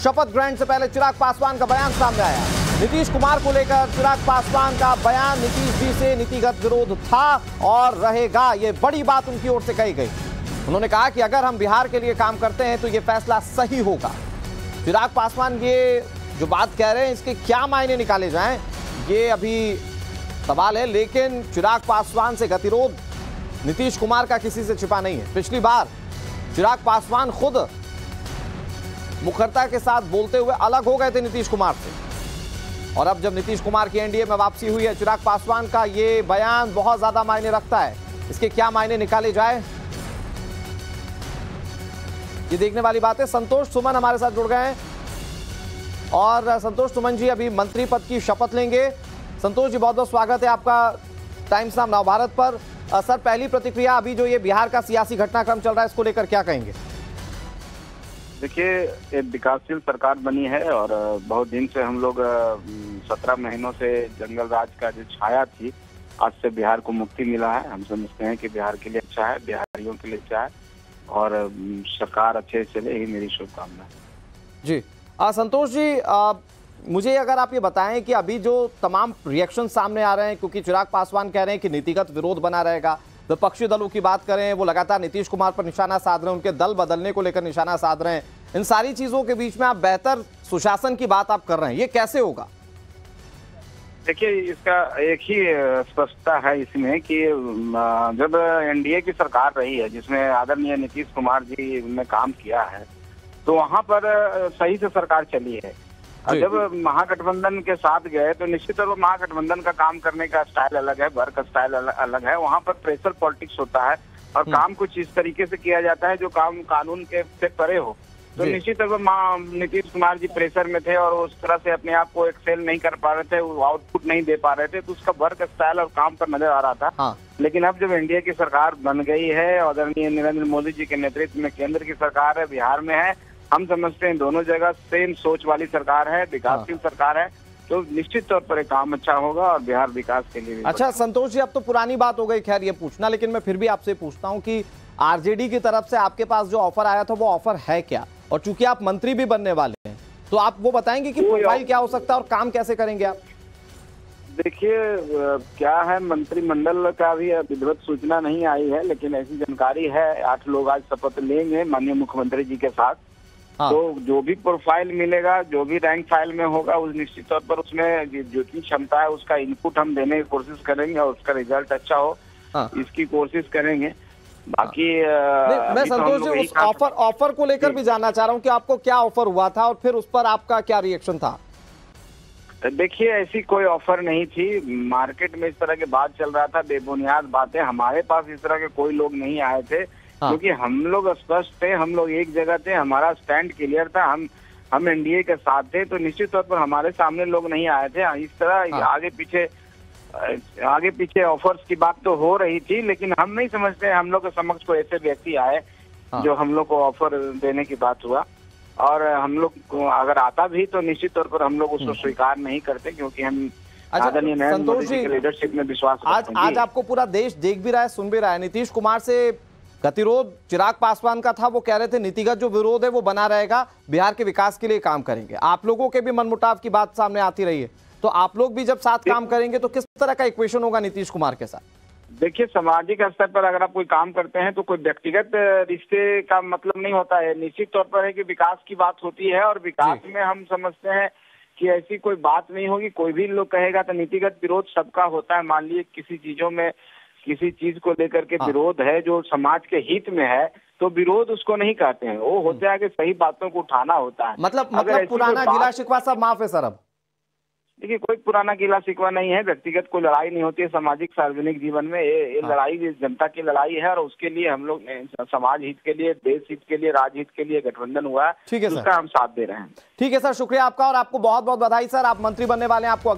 शपथ ग्रहण से पहले चिराग पासवान का बयान सामने आया। नीतीश कुमार को लेकर चिराग पासवान का बयान, नीतीश जी से नीतिगत विरोध था और रहेगा, ये बड़ी बात उनकी ओर से कही गई। उन्होंने कहा कि अगर हम बिहार के लिए काम करते हैं तो ये फैसला सही होगा। चिराग पासवान ये जो बात कह रहे हैं इसके क्या मायने निकाले जाएं, ये अभी सवाल है। लेकिन चिराग पासवान से गतिरोध नीतीश कुमार का किसी से छिपा नहीं है। पिछली बार चिराग पासवान खुद मुखरता के साथ बोलते हुए अलग हो गए थे नीतीश कुमार से, और अब जब नीतीश कुमार की एनडीए में वापसी हुई है, चिराग पासवान का ये बयान बहुत ज्यादा मायने रखता है। इसके क्या मायने निकाले जाए, ये देखने वाली बात है। संतोष सुमन हमारे साथ जुड़ गए हैं और संतोष सुमन जी अभी मंत्री पद की शपथ लेंगे। संतोष जी बहुत बहुत स्वागत है आपका टाइम्स नाउ नवभारत पर। सर, पहली प्रतिक्रिया, अभी जो ये बिहार का सियासी घटनाक्रम चल रहा है इसको लेकर क्या कहेंगे? देखिए, एक विकासशील सरकार बनी है और बहुत दिन से हम लोग 17 महीनों से जंगल राज का जो छाया थी, आज से बिहार को मुक्ति मिला है। हम समझते हैं कि बिहार के लिए अच्छा है, बिहारियों के लिए अच्छा है और सरकार अच्छे से चले, यही मेरी शुभकामना है। जी संतोष जी, मुझे अगर आप ये बताएं कि अभी जो तमाम रिएक्शन सामने आ रहे हैं, क्योंकि चिराग पासवान कह रहे हैं कि नीतिगत विरोध बना रहेगा, विपक्षी दलों की बात करें वो लगातार नीतीश कुमार पर निशाना साध रहे हैं, उनके दल बदलने को लेकर निशाना साध रहे हैं, इन सारी चीजों के बीच में आप बेहतर सुशासन की बात आप कर रहे हैं, ये कैसे होगा? देखिए, इसका एक ही स्पष्टता है इसमें कि जब एनडीए की सरकार रही है जिसमें आदरणीय नीतीश कुमार जी ने काम किया है, तो वहां पर सही से सरकार चली है। और जब महागठबंधन के साथ गए तो निश्चित तौर पर महागठबंधन का काम करने का स्टाइल अलग है, वर्क स्टाइल अलग है। वहां पर प्रेशर पॉलिटिक्स होता है और काम कुछ इस तरीके से किया जाता है जो काम कानून के से परे हो। तो निश्चित तौर पर नीतीश कुमार जी प्रेशर में थे और उस तरह से अपने आप को एक्सेल नहीं कर पा रहे थे, आउटपुट नहीं दे पा रहे थे, तो उसका वर्क स्टाइल और काम पर नजर आ रहा था। हाँ। लेकिन अब जब एनडीए की सरकार बन गई है, आदरणीय नरेंद्र मोदी जी के नेतृत्व में केंद्र की सरकार है, बिहार में है, हम समझते हैं दोनों जगह सेम सोच वाली सरकार है, विकासशील सरकार है, तो निश्चित तौर पर काम अच्छा होगा और बिहार विकास के लिए भी। अच्छा संतोष जी, अब तो पुरानी बात हो गई खैर ये पूछना, लेकिन मैं फिर भी आपसे पूछता हूं कि आरजेडी की तरफ से आपके पास जो ऑफर आया था वो ऑफर है क्या? और चूंकि आप मंत्री भी बनने वाले हैं तो आप वो बताएंगे कि प्रोफाइल क्या हो सकता है और काम कैसे करेंगे आप? देखिए, क्या है, मंत्रिमंडल का भी विधिवत सूचना नहीं आई है, लेकिन ऐसी जानकारी है 8 लोग आज शपथ लेंगे माननीय मुख्यमंत्री जी के साथ। हाँ। तो जो भी प्रोफाइल मिलेगा, जो भी रैंक फाइल में होगा, उस निश्चित तौर पर उसमें जितनी क्षमता है उसका इनपुट हम देने की कोशिश करेंगे और उसका रिजल्ट अच्छा हो। हाँ। इसकी कोशिश करेंगे। बाकी मैं संतोष जी उस ऑफर को लेकर भी जानना चाह रहा हूँ कि आपको क्या ऑफर हुआ था और फिर उस पर आपका क्या रिएक्शन था? देखिए, ऐसी कोई ऑफर नहीं थी। मार्केट में इस तरह की बात चल रहा था, बेबुनियाद बातें। हमारे पास इस तरह के कोई लोग नहीं आए थे। हाँ। क्योंकि हम लोग स्पष्ट थे, हम लोग एक जगह थे, हमारा स्टैंड क्लियर था, हम एनडीए के साथ थे, तो निश्चित तौर पर हमारे सामने लोग नहीं आए थे। इस तरह हाँ। आगे पीछे ऑफर्स की बात तो हो रही थी, लेकिन हम नहीं समझते हम लोग के समक्ष को ऐसे व्यक्ति आए हाँ। जो हम लोग को ऑफर देने की बात हुआ। और हम लोग को अगर आता भी तो निश्चित तौर पर हम लोग उसको स्वीकार नहीं करते, क्योंकि हम आदरणीय नरेंद्र मोदी जी की लीडरशिप में विश्वास रखते हैं। आज आपको पूरा देश देख भी रहा है, सुन भी रहा है। नीतीश कुमार से गतिरोध चिराग पासवान का था, वो कह रहे थे नीतिगत जो विरोध है वो बना रहेगा, बिहार के विकास के लिए काम करेंगे। आप लोगों के भी मनमुटाव की बात सामने आती रही है, तो आप लोग भी जब साथ काम करेंगे तो किस तरह का इक्वेशन होगा नीतीश कुमार के साथ? देखिए, सामाजिक स्तर पर अगर आप कोई काम करते हैं तो कोई व्यक्तिगत रिश्ते का मतलब नहीं होता है। निश्चित तौर पर है कि विकास की बात होती है और विकास में हम समझते हैं कि ऐसी कोई बात नहीं होगी। कोई भी लोग कहेगा तो नीतिगत विरोध सबका होता है। मान लीजिए किसी चीजों में, किसी चीज को लेकर के विरोध है जो समाज के हित में है, तो विरोध उसको नहीं कहते हैं। वो होता है कि सही बातों को उठाना होता है। मतलब पुराना गिला शिकवा सब माफ है सर अब? देखिए, कोई पुराना गिला शिकवा नहीं है, व्यक्तिगत कोई लड़ाई नहीं होती है सामाजिक सार्वजनिक जीवन में। ये लड़ाई जनता की लड़ाई है और उसके लिए हम लोग समाज हित के लिए, देश हित के लिए, राज्य हित के लिए गठबंधन हुआ है, उसका हम साथ दे रहे हैं। ठीक है सर, शुक्रिया आपका और आपको बहुत बहुत बधाई सर। आप मंत्री बनने वाले हैं, आपको